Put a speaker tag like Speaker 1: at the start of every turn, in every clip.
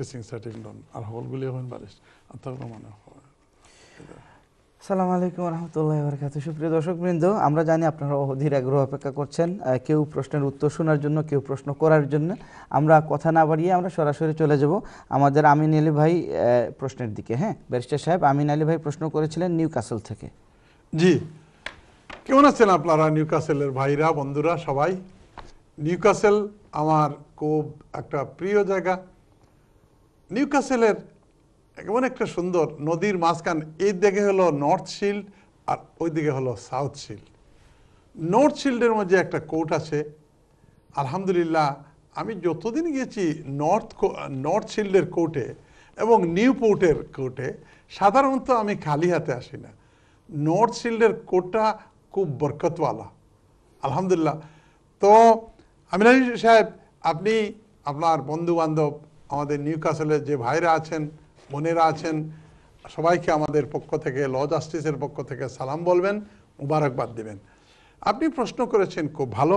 Speaker 1: Practising certificate আর হলগুলি এখন বারিশ আত্মা মনে হয়।
Speaker 2: আসসালামু আলাইকুম রহমতুল্লাহি ওয়া বারাকাতুহু। সুপ্রিয় দর্শকবৃন্দ, আমরা জানি আপনারা অধীর আগ্রহ অপেক্ষা করছেন কেউ প্রশ্নের উত্তর শোনার জন্য, কেউ প্রশ্ন করার জন্য। আমরা কথা না বাড়িয়ে আমরা সরাসরি চলে যাব আমাদের আমিন আলী ভাই প্রশ্নের দিকে। হ্যাঁ ব্যারিস্টার সাহেব, আমিন আলী ভাই প্রশ্ন করেছিলেন নিউক্যাসল থেকে।
Speaker 1: জি, কেমন আছেন আপনারা নিউক্যাসলের ভাইরা বন্ধুরা সবাই? নিউক্যাসল আমার খুব একটা প্রিয় জায়গা। নিউক্যাসলের এমন একটা সুন্দর নদীর মাঝখান, এই দিকে হলো নর্থ শিল্ড আর ওই দিকে হলো সাউথ শিল্ড। নর্থ শিল্ডের মধ্যে একটা কোর্ট আছে। আলহামদুলিল্লাহ আমি যতদিন গেছি নর্থ শিল্ডের কোর্টে এবং নিউ পোর্টের কোর্টে সাধারণত আমি খালি হাতে আসি না। নর্থ শিল্ডের কোর্টটা খুব বরকতওয়ালা আলহামদুলিল্লাহ। তো আমিন আলী সাহেব, আপনি আপনার বন্ধু বান্ধব আমাদের নিউক্যাসলের যে ভাইরা আছেন, বোনেরা আছেন, সবাইকে আমাদের পক্ষ থেকে, ল জাস্টিসের পক্ষ থেকে সালাম বলবেন, মুবারকবাদ দেবেন। আপনি প্রশ্ন করেছেন খুব ভালো।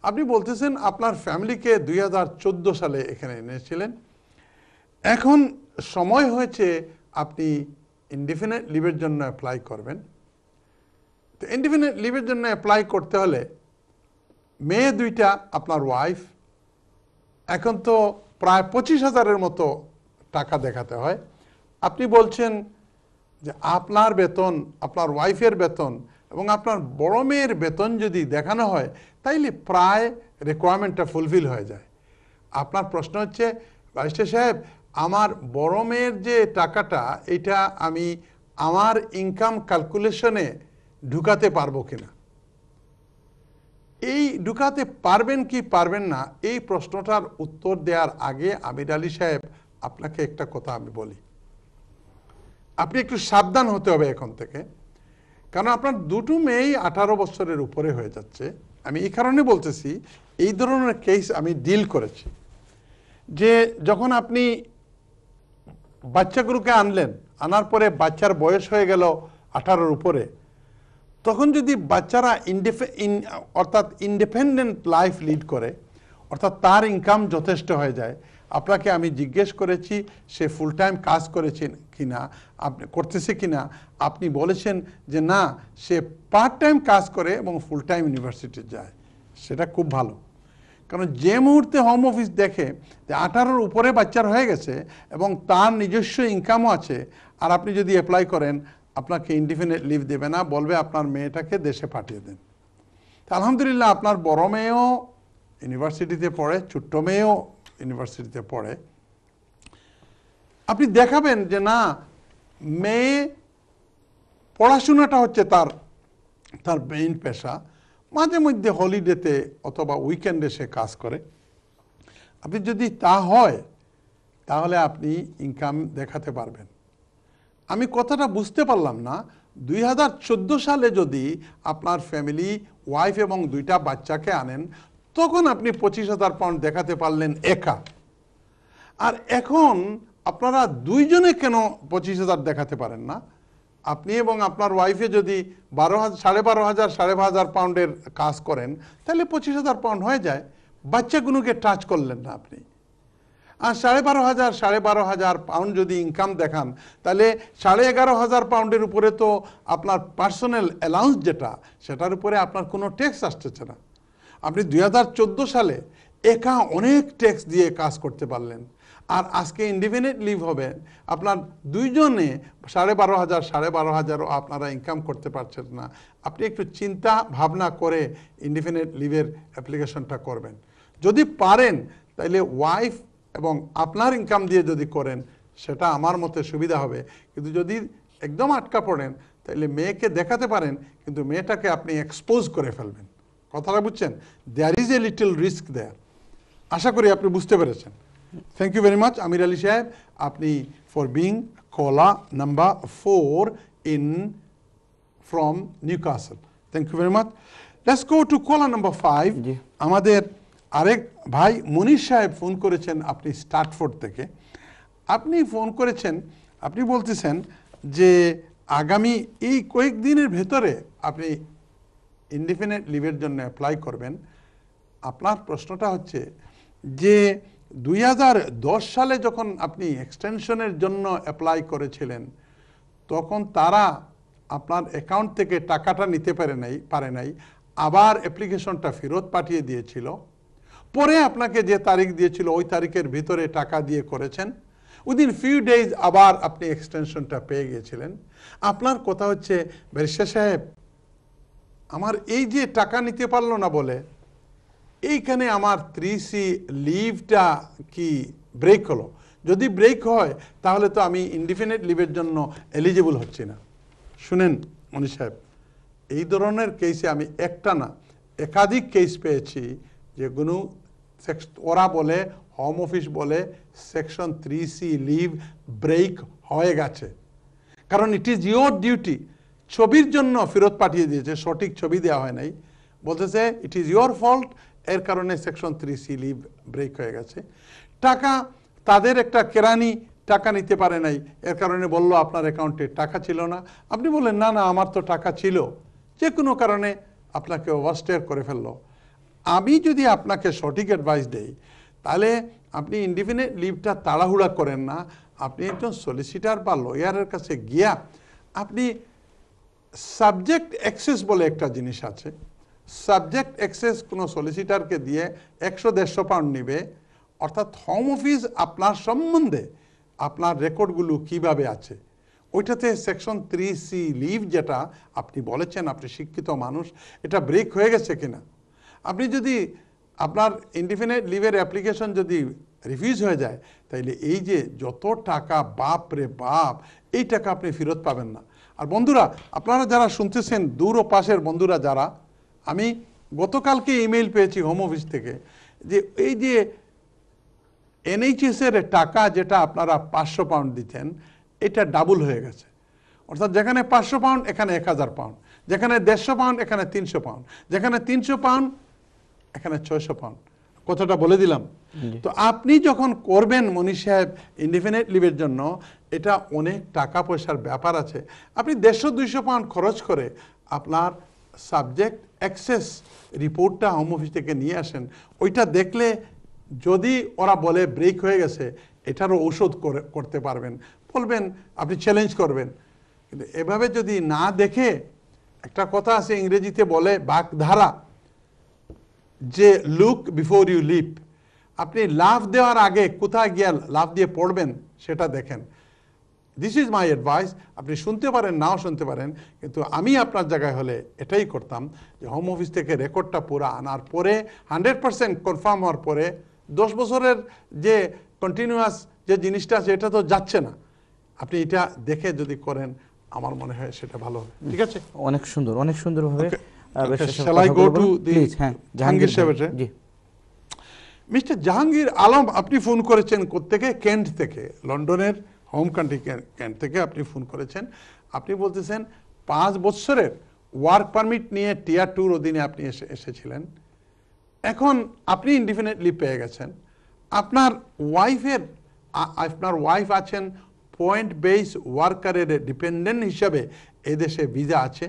Speaker 1: আপনি বলতেছেন আপনার ফ্যামিলিকে 2014 সালে এখানে এনেছিলেন। এখন সময় হয়েছে আপনি ইনডিফিনিট লিভের জন্য অ্যাপ্লাই করবেন। তো ইনডিফিনিট লিভের জন্য অ্যাপ্লাই করতে হলে মেয়ে দুইটা আপনার ওয়াইফ, এখন তো প্রায় 25,000-এর মতো টাকা দেখাতে হয়। আপনি বলছেন যে আপনার বেতন, আপনার ওয়াইফের বেতন এবং আপনার বড় মেয়ের বেতন যদি দেখানো হয় তাইলে প্রায় রিকোয়ারমেন্টটা ফুলফিল হয়ে যায়। আপনার প্রশ্ন হচ্ছে, ব্যারিস্টার সাহেব আমার বড় মেয়ের যে টাকাটা, এটা আমি আমার ইনকাম ক্যালকুলেশনে ঢুকাতে পারবো কিনা। এই ঢুকাতে পারবেন কি পারবেন না, এই প্রশ্নটার উত্তর দেওয়ার আগে আমির আলী সাহেব আপনাকে একটা কথা আমি বলি। আপনি একটু সাবধান হতে হবে এখন থেকে, কারণ আপনার দুটো মেয়েই 18 বছরের উপরে হয়ে যাচ্ছে। আমি এই কারণে বলতেছি, এই ধরনের কেস আমি ডিল করেছি যে যখন আপনি বাচ্চাগুলোকে আনলেন, আনার পরে বাচ্চার বয়স হয়ে গেল 18-র উপরে, তখন যদি বাচ্চারা অর্থাৎ ইন্ডিপেন্ডেন্ট লাইফ লিড করে, অর্থাৎ তার ইনকাম যথেষ্ট হয়ে যায়, আপনাকে আমি জিজ্ঞেস করেছি সে ফুল টাইম কাজ করেছেন কিনা, আপনি করতেছে কিনা, আপনি বলেছেন যে না সে পার্ট টাইম কাজ করে এবং ফুল টাইম ইউনিভার্সিটি যায়। সেটা খুব ভালো, কারণ যে মুহূর্তে হোম অফিস দেখে যে 18-র উপরে বাচ্চার হয়ে গেছে এবং তার নিজস্ব ইনকামও আছে, আর আপনি যদি অ্যাপ্লাই করেন, আপনাকে ইনডিফিনিট লিভ দেবে না, বলবে আপনার মেয়েটাকে দেশে পাঠিয়ে দেন। তা আলহামদুলিল্লাহ আপনার বড় মেয়েও ইউনিভার্সিটিতে পড়ে, ছোট্ট মেয়েও ইউনিভার্সিটিতে পড়ে। আপনি দেখাবেন যে না, মেয়ে পড়াশোনাটা হচ্ছে তার মেইন পেশা, মাঝে মধ্যে হলিডেতে অথবা উইকেন্ডে সে কাজ করে। আপনি যদি তা হয় তাহলে আপনি ইনকাম দেখাতে পারবেন। আমি কথাটা বুঝতে পারলাম না, 2014 সালে যদি আপনার ফ্যামিলি, ওয়াইফ এবং দুইটা বাচ্চাকে আনেন, তখন আপনি 25,000 পাউন্ড দেখাতে পারলেন একা। আর এখন আপনারা দুইজনে কেন 25,000 দেখাতে পারেন না? আপনি এবং আপনার ওয়াইফে যদি 12,500 পাউন্ডের কাজ করেন, তাহলে 25,000 পাউন্ড হয়ে যায়। বাচ্চাগুলোকে টাচ করলেন না আপনি। আর 12,500 পাউন্ড যদি ইনকাম দেখান, তাহলে 11,500 পাউন্ডের উপরে তো আপনার পার্সোনাল অ্যালাউন্স যেটা, সেটার উপরে আপনার কোনো ট্যাক্স আসতেছে না। আপনি 2014 সালে একা অনেক ট্যাক্স দিয়ে কাজ করতে পারলেন, আর আজকে ইনডিফিনিট লিভ হবে, আপনার দুইজনে 12,500 আপনারা ইনকাম করতে পারছেন না। আপনি একটু চিন্তা ভাবনা করে ইনডিফিনিট লিভের অ্যাপ্লিকেশনটা করবেন। যদি পারেন তাইলে ওয়াইফ এবং আপনার ইনকাম দিয়ে যদি করেন, সেটা আমার মতে সুবিধা হবে। কিন্তু যদি একদম আটকা পড়েন, তাইলে মেয়েকে দেখাতে পারেন, কিন্তু মেয়েটাকে আপনি এক্সপোজ করে ফেলবেন। কথাটা বুঝছেন? There is a little risk there. আশা করি আপনি বুঝতে পেরেছেন। Thank you very much Amir Ali Sahib, আপনি for being caller number 4 from Newcastle. Thank you very much. Let's go to caller number 5। আমাদের আরেক ভাই মনীষ সাহেব ফোন করেছেন, আপনি স্টার্টফোর্ড থেকে। আপনি ফোন করেছেন, আপনি বলতেছেন যে আগামী এই কয়েকদিনের ভেতরে আপনি ইনডিফিনিট লিভের জন্য অ্যাপ্লাই করবেন। আপনার প্রশ্নটা হচ্ছে যে 2010 সালে যখন আপনি এক্সটেনশনের জন্য অ্যাপ্লাই করেছিলেন, তখন তারা আপনার অ্যাকাউন্ট থেকে টাকাটা নিতে পারে নাই, আবার অ্যাপ্লিকেশনটা ফেরত পাঠিয়ে দিয়েছিল। পরে আপনাকে যে তারিখ দিয়েছিল ওই তারিখের ভিতরে টাকা দিয়ে করেছেন, উইদিন ফিউ ডেজ আবার আপনি এক্সটেনশনটা পেয়ে গিয়েছিলেন। আপনার কথা হচ্ছে, ব্যারিস্টার সাহেব, আমার এই যে টাকা নিতে পারলো না বলে এইখানে আমার 3C লিভটা কি ব্রেক হলো? যদি ব্রেক হয় তাহলে তো আমি ইনডিফিনিট লিভের জন্য এলিজিবল হচ্ছি না। শুনেন মনির সাহেব, এই ধরনের কেসে আমি একটা না একাধিক কেস পেয়েছি, যেগুলো ওরা বলে, হোম অফিস বলে সেকশন 3C লিভ ব্রেক হয়ে গেছে, কারণ ইট ইজ ইয়োর ডিউটি। ছবির জন্য ফেরত পাঠিয়ে দিয়েছে, সঠিক ছবি দেওয়া হয় নাই, বলতেছে ইট ইজ ইয়োর ফল্ট, এর কারণে সেকশন 3C লিভ ব্রেক হয়ে গেছে। টাকা, তাদের একটা কেরানি টাকা নিতে পারে নাই, এর কারণে বলল আপনার অ্যাকাউন্টে টাকা ছিল না। আপনি বললেন না না আমার তো টাকা ছিল, যে কোনো কারণে আপনাকে ওভারস্টেয়ার করে ফেললো। আমি যদি আপনাকে সঠিক অ্যাডভাইস দেই, তাহলে আপনি ইনডিফিনিট লিভটা তাড়াহুড়া করেন না, আপনি একজন সলিসিটার বা লয়ারের কাছে গিয়া আপনি সাবজেক্ট অ্যাক্সেস বলে একটা জিনিস আছে। সাবজেক্ট অ্যাক্সেস কোনো সলিসিটারকে দিয়ে 100-150 পাউন্ড নিবে, অর্থাৎ হোম অফিস আপনার সম্বন্ধে আপনার রেকর্ডগুলো কিভাবে আছে, ওইটাতে সেকশন 3C লিভ যেটা আপনি বলেছেন, আপনি শিক্ষিত মানুষ, এটা ব্রেক হয়ে গেছে কিনা। আপনি যদি আপনার ইনডিফিনিট লিভের অ্যাপ্লিকেশন যদি রিফিউজ হয়ে যায়, তাইলে এই যে যত টাকা, বাপ রে বাপ, এই টাকা আপনি ফেরত পাবেন না। আর বন্ধুরা, আপনারা যারা শুনতেছেন, দূর ও পাশের বন্ধুরা যারা, আমি গতকালকে ইমেইল পেয়েছি হোম অফিস থেকে যে এই যে NHS এর টাকা যেটা আপনারা 500 পাউন্ড দিতেন, এটা ডাবল হয়ে গেছে। অর্থাৎ যেখানে 500 পাউন্ড এখানে 1000 পাউন্ড, যেখানে 150 পাউন্ড এখানে 300 পাউন্ড, যেখানে 300 পাউন্ড এখানে 600 পাউন্ড। কথাটা বলে দিলাম। তো আপনি যখন করবেন মনির সাহেব ইনডিফিনিট লিভের জন্য, এটা অনেক টাকা পয়সার ব্যাপার আছে। আপনি 150-200 পাউন্ড খরচ করে আপনার সাবজেক্ট অ্যাক্সেস রিপোর্টটা হোম অফিস থেকে নিয়ে আসেন। ওইটা দেখলে যদি ওরা বলে ব্রেক হয়ে গেছে, এটারও ঔষধ করতে পারবেন, বলবেন, আপনি চ্যালেঞ্জ করবেন। কিন্তু এভাবে যদি না দেখে, একটা কথা আছে ইংরেজিতে বলে বাগধারা, যে লুক বিফোর ইউ লিপ, আপনি লাফ দেওয়ার আগে কোথায় গিয়ে লাফ দিয়ে পড়বেন সেটা দেখেন। This is my advice. আপনি শুনতে পারেন, নাও শুনতে পারেন, কিন্তু আমি আপনার জায়গায় হলে এটাই করতাম যে হোম অফিস থেকে রেকর্ডটা পুরো আনার পরে 100% কনফার্ম হওয়ার পরে, 10 বছরের যে কন্টিনিউয়াস যে জিনিসটা আছে এটা তো যাচ্ছে না, আপনি এটা দেখে যদি করেন আমার মনে হয় সেটা ভালো হবে। ঠিক আছে,
Speaker 2: অনেক সুন্দর, অনেক সুন্দরভাবে।
Speaker 1: Shall I go to the Jahangir সাহেবের?
Speaker 2: জি।
Speaker 1: মিস্টার জাহাঙ্গীর আলম, আপনি ফোন করেছেন কোত্থেকে? কেন্ট থেকে, লন্ডনের হোম কান্ট্রি কেন্ট থেকে আপনি ফোন করেছেন। আপনি বলতেছেন 5 বছরের ওয়ার্ক পারমিট নিয়ে টিয়ার 2 অধীনে আপনি এসেছিলেন। এখন আপনি ইনডিফিনিটলি পেয়ে গেছেন। আপনার ওয়াইফ আছেন পয়েন্ট বেস ওয়ার্কারের ডিপেন্ডেন্ট হিসাবে এদেশে ভিসা আছে।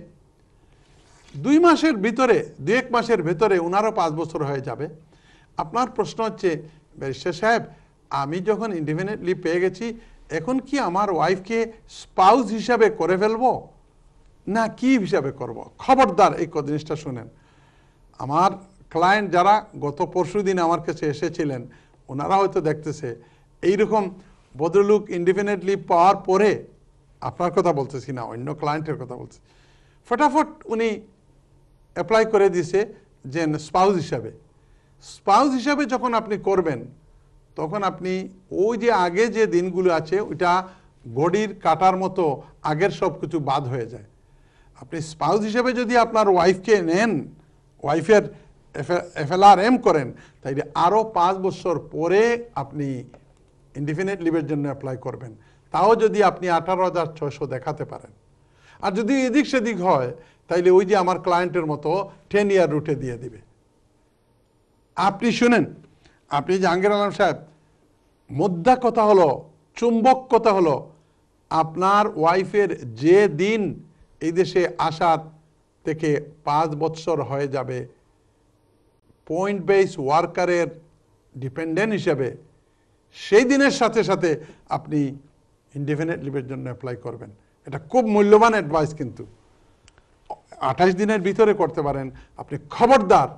Speaker 1: 2 মাসের ভিতরে, 2-1 মাসের ভেতরে ওনারও 5 বছর হয়ে যাবে। আপনার প্রশ্ন হচ্ছে, ব্যারিস্টার সাহেব, আমি যখন ইনডিফিনিটলি পেয়ে গেছি, এখন কি আমার ওয়াইফকে স্পাউস হিসাবে করে ফেলবো না কি হিসাবে করব? খবরদার এই জিনিসটা শুনেন। আমার ক্লায়েন্ট যারা গত পরশুদিন আমার কাছে এসেছিলেন, ওনারা হয়তো দেখতেছে এইরকম ভদ্রলোক ইনডিফিনিটলি পাওয়ার পরে, আপনার কথা বলতেছি না, অন্য ক্লায়েন্টের কথা বলছি, ফটাফট উনি অ্যাপ্লাই করে দিছে যে স্পাউস হিসাবে। স্পাউস হিসাবে যখন আপনি করবেন, তখন আপনি ওই যে আগে যে দিনগুলো আছে ওইটা ঘড়ির কাটার মতো আগের সব কিছু বাদ হয়ে যায়। আপনি স্পাউস হিসেবে যদি আপনার ওয়াইফকে নেন, ওয়াইফের FLRM করেন, তাইলে আরও 5 বছর পরে আপনি ইনডিফিনিট লিভের জন্য অ্যাপ্লাই করবেন, তাও যদি আপনি 18,600 দেখাতে পারেন। আর যদি এদিক সেদিক হয়, তাইলে ওই যে আমার ক্লায়েন্টের মতো 10 ইয়ার রুটে দিয়ে দিবে। আপনি শুনেন, আপনি জাহাঙ্গীর আলম সাহেব, মুদ্রা কথা হলো, চুম্বক কথা হলো, আপনার ওয়াইফের যে দিন এই দেশে আসার থেকে 5 বছর হয়ে যাবে, পয়েন্ট বেস ওয়ার্কারের ডিপেন্ডেন্ট হিসেবে সেই দিনের সাথে সাথে আপনি ইনডিফিনিট লিভের জন্য অ্যাপ্লাই করবেন। এটা খুব মূল্যবান অ্যাডভাইস, কিন্তু 28 দিনের ভিতরে করতে পারেন, আপনি খবরদার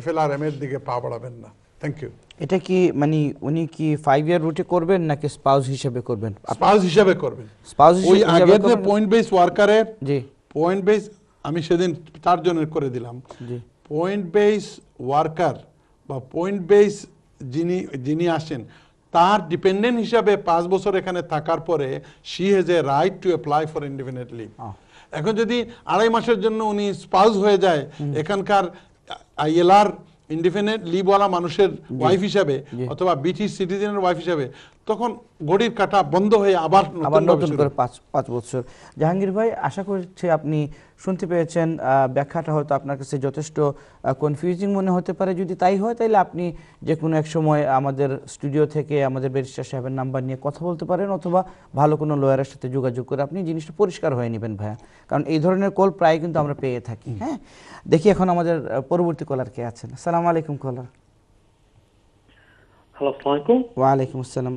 Speaker 1: FLRM এর দিকে পা বাড়াবেন না। Thank you.
Speaker 2: এটা কি মানে উনি কি 5 ইয়ার রুটে করবেন নাকি স্পাউস হিসেবে করবেন?
Speaker 1: স্পাউস হিসাবে করবেন।
Speaker 2: স্পাউস
Speaker 1: ওই
Speaker 2: হিসেবে
Speaker 1: আগের যে
Speaker 2: করবেন?
Speaker 1: পয়েন্ট বেস ওয়ার্কারের,
Speaker 2: জি
Speaker 1: পয়েন্ট বেস আমি সেদিন 4 জনের করে দিলাম।
Speaker 2: জি
Speaker 1: পয়েন্ট বেস ওয়ার্কার বা পয়েন্ট বেস যিনি আসেন, তার ডিপেন্ডেন্ট হিসাবে 5 বছর এখানে থাকার পরে she has a right to apply for indefinite leave. এখন যদি 2.5 মাসের জন্য উনি স্পাউস হয়ে যায় এখানকার ILR ইনডিফিনিট লিভওয়ালা মানুষের ওয়াইফ হিসাবে অথবা ব্রিটিশ সিটিজেনের ওয়াইফ হিসাবে, তখন ঘড়ির কাঁটা বন্ধ হয়ে আবার
Speaker 2: নতুন করে 5 বছর। জাহাঙ্গীর ভাই, আশা করছি আপনি শুনতে পেয়েছেন। ব্যাখ্যাটা হয়তো আপনার কাছে যথেষ্ট কনফিউজিং মনে হতে পারে। যদি তাই হয় তাহলে আপনি যে কোনো এক সময় আমাদের স্টুডিও থেকে আমাদের ব্যারিস্টার সাহেবের নাম্বার নিয়ে কথা বলতে পারেন, অথবা ভালো কোনো লয়ারের সাথে যোগাযোগ করে আপনি জিনিসটা পরিষ্কার হয়ে নেবেন ভাইয়া, কারণ এই ধরনের কল প্রায় কিন্তু আমরা পেয়ে থাকি। হ্যাঁ, দেখি এখন আমাদের পরবর্তী কলার কে আছেন। আসসালামু আলাইকুম কলার।
Speaker 3: হ্যালো, আসসালামু আলাইকুম।
Speaker 2: ওয়ালাইকুম আসসালাম।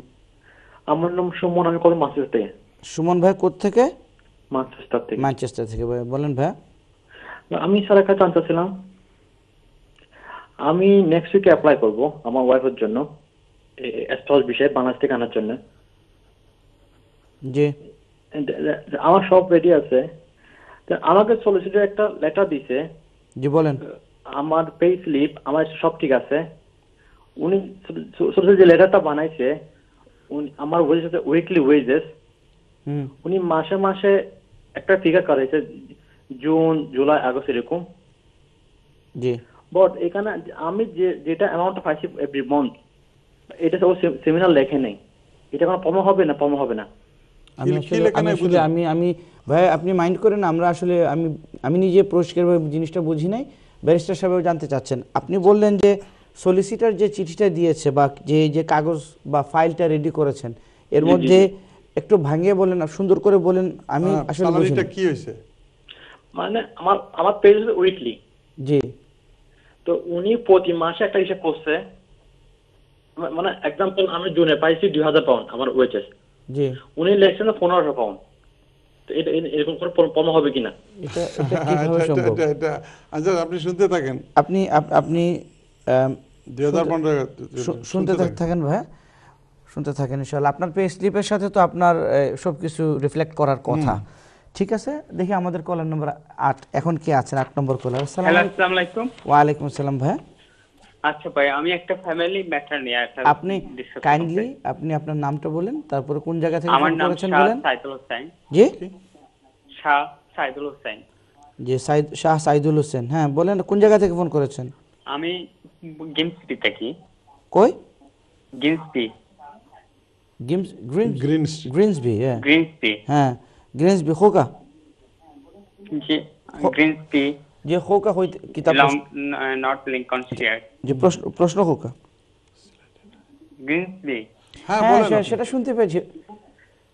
Speaker 3: আমার নাম সুমন, আমি কল ম্যানচেস্টার থেকে।
Speaker 2: সুমন ভাই কোত্থেকে?
Speaker 3: ম্যানচেস্টার থেকে।
Speaker 2: ম্যানচেস্টার থেকে ভাই, বলেন ভাই।
Speaker 3: আমি স্যার একটা জানতে চাচ্ছিলাম, আমি নেক্সট উইকে অ্যাপ্লাই করব আমার ওয়াইফের জন্য স্পাউস বিষয়ে বাংলাদেশ থেকে আনার জন্য।
Speaker 2: জি,
Speaker 3: আমার সব রেডি আছে। আমাকে সলিসিটর একটা লেটার দিছে।
Speaker 2: জি বলেন।
Speaker 3: আমার পে স্লিপ আমার সব ঠিক আছে। উনি সলিসিটর যে লেটারটা বানাইছে, উনি আমার ওয়েজেস উইকলি ওয়েজেস, উনি মাসে মাসে একটা ফিগার করেছে, জুন জুলাই আগস্ট এরকম।
Speaker 2: জি,
Speaker 3: বাট এখানে আমি যেটা অ্যামাউন্টটা পাইছি এভরি মান্থ, এটা ও সেমিনার লেখে নেই। এটা কোনো প্রবলেম হবে না? প্রবলেম হবে না।
Speaker 2: আমি ভাই, আপনি মাইন্ড করেন, আমরা আসলে আমি নিজে পরিষ্কারভাবে জিনিসটা বুঝি নাই, ব্যারিস্টার সাহেব জানতে চাচ্ছেন। আপনি বললেন যে সলিসিটার যে চিঠিটা দিয়েছে বা যে কাগজ বা ফাইলটা রেডি করেছেন, এর মধ্যে একটু ভাঙিয়ে বলেন, সুন্দর করে বলেন। আমি আসলে বুঝি না
Speaker 1: কি হয়েছে।
Speaker 3: মানে আমার পে উইকলি।
Speaker 2: জি।
Speaker 3: তো উনি প্রতি মাসে একটা হিসাব করছে। মানে एग्जांपल আমি জুনে পাইছি 2000 পাউন্ড আমার ওয়েজেস।
Speaker 2: জি।
Speaker 3: উনি লেখছেন 1500 পাউন্ড। তো এটা এরকম করে প্রবলেম হবে কিনা?
Speaker 2: এটা কিভাবে সম্ভব?
Speaker 1: এটা আচ্ছা, আপনি শুনতে থাকেন।
Speaker 2: আপনি
Speaker 1: 2000 পাউন্ড
Speaker 2: শুনতে থাকেন ভাই, শুনতে থাকেন ইনশাআল্লাহ। আপনার পে স্লিপের সাথে তো আপনার সবকিছু রিফ্লেক্ট করার কথা। ঠিক আছে, দেখি আমাদের কলার নম্বর 8 এখন কে আছেন? 8 নম্বর কলার।
Speaker 4: আসসালামু আলাইকুম।
Speaker 2: ওয়া আলাইকুম আসসালাম ভাই।
Speaker 4: আচ্ছা ভাই, আমি একটা ফ্যামিলি ম্যাটার নিয়ে
Speaker 2: আপনি কাইন্ডলি আপনি আপনার নামটা বলেন, তারপরে কোন জায়গা থেকে ফোন করেছেন বলেন।
Speaker 4: আমার নাম শাহ সাইদুল হোসেন।
Speaker 2: জি,
Speaker 4: শাহ সাইদুল হোসেন।
Speaker 2: জি, শাহ সাইদুল হোসেন। হ্যাঁ বলেন, কোন জায়গা থেকে ফোন করেছেন?
Speaker 4: আমি গিমসপি থেকে।
Speaker 2: কই?
Speaker 4: গিমসপি।
Speaker 2: গ্রিনসবি। হ্যাঁ
Speaker 4: গ্রিনসপি।
Speaker 2: হ্যাঁ, গ্রিনসবি খোকা।
Speaker 4: জি, গ্রিনসপি।
Speaker 2: যে খোকা হইতে কিতাব
Speaker 4: নর্থ লিংকনশায়ার।
Speaker 2: যে প্রশ্ন খোকা।
Speaker 4: গ্রিনসবি।
Speaker 2: হ্যাঁ সেটা শুনতে পেয়েছি।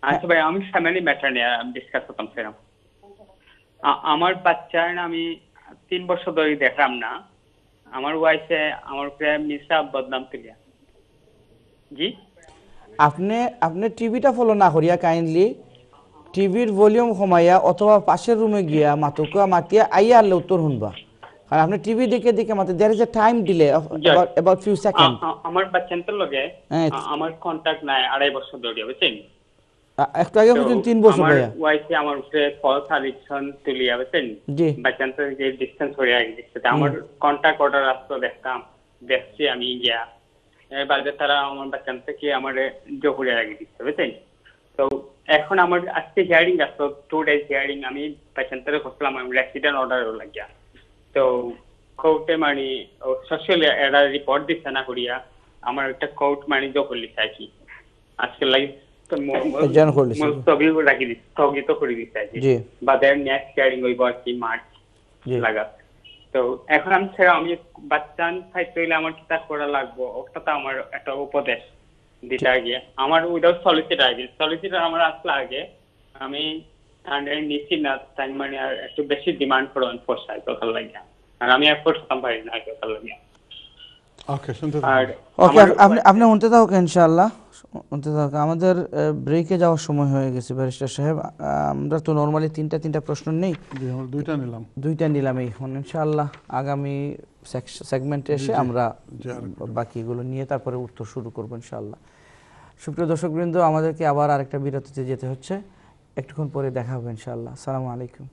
Speaker 4: আচ্ছা ভাই, আমি ফ্যামিলি ম্যাটার নিয়ে ডিসকাস করতাম সেরকম। আমার বাচ্চার আমি 3 বছর ধরে দেখলাম না। আমার ওয়াইফে আমার প্রায় মিসা বদনাম তুলিয়া। জি,
Speaker 2: আপনি টিভিটা ফলো না করিয়া কাইন্ডলি টিভির ভলিউম কমাইয়া অথবা পাশের রুমে গিয়া মাতুকা মাতিয়া আইয়া আনলে উত্তর শুনবা, কারণ আপনি টিভি দেখে মাতে there is a time delay about few seconds.
Speaker 4: আমার বাচ্চার লগে আমার কন্টাক্ট নাই 2.5 বছর ধরে, বুঝছেন?
Speaker 2: একটু আগে বুঝুন 3 বছর ভাইয়া।
Speaker 4: আমার ওয়াইফে আমার উপরে ফলস অ্যালিগেশন তুলিয়া, বুঝছেন?
Speaker 2: জি,
Speaker 4: বাচ্চার যে ডিসটেন্স হয়ে গেছে, আমার কন্টাক্ট অর্ডার আসতো, দেখছি আমি গিয়া বাড়িতে তারা আমার বাচ্চার থেকে আমার জহুরে লাগিয়ে দিচ্ছে, বুঝছেন? তো এখন আমার আজকে হিয়ারিং আসতো, 2 days হিয়ারিং। আমি বাচ্চার করছিলাম অ্যাক্সিডেন্ট অর্ডার লাগিয়া। তো কোর্টে মানে সোশ্যাল একটা রিপোর্ট দিচ্ছে না করিয়া আমার একটা কোর্ট মানে জহুর লিখছে আর কি আজকে লাগে। তো স্থগিত রাখি দিচ্ছে, স্থগিত করে দিচ্ছে আর কি। বা দেন নেক্সট হিয়ারিং হইব আর কি মার্চ লাগা। তো এখন আমি বাচ্চান খাইতে হইলে আমার কিতা করা লাগবো, ওটা তো আমার একটা উপদেশ দিতে গিয়ে আমার উইদাউট সলিসিটার আমার আসলে আগে আমি নিচ্ছি না, তাই মানে আর একটু বেশি ডিমান্ড করুন পোষায় কথা লাগে, আর আমি এফোর্ট করতে পারি না কথা লাগে।
Speaker 1: ওকে, শুনতে
Speaker 4: আর
Speaker 2: ওকে,
Speaker 4: আমার-
Speaker 2: আপনি আপনি উনতে থাকুন ইনশাআল্লাহ, উনতে থাকুন। আমাদের ব্রেকে যাওয়ার সময় হয়ে গেছে ব্যারিস্টার সাহেব। আমরা তো নর্মালি তিনটা প্রশ্ন নেই,
Speaker 1: জি, আমরা দুইটা নিলাম।
Speaker 2: দুইটা নিলাম এখন। ইনশাআল্লাহ আগামী সেগমেন্টে এসে আমরা
Speaker 1: জি, আর
Speaker 2: বাকিগুলো নিয়ে তারপরে উত্তর শুরু করবো ইনশাআল্লাহ। সুপ্রিয় দর্শকবৃন্দ, আমাদেরকে আবার আরেকটা বিরতিতে যেতে হচ্ছে, একটুক্ষণ পরে দেখা হবে ইনশাআল্লাহ। আসসালামু আলাইকুম।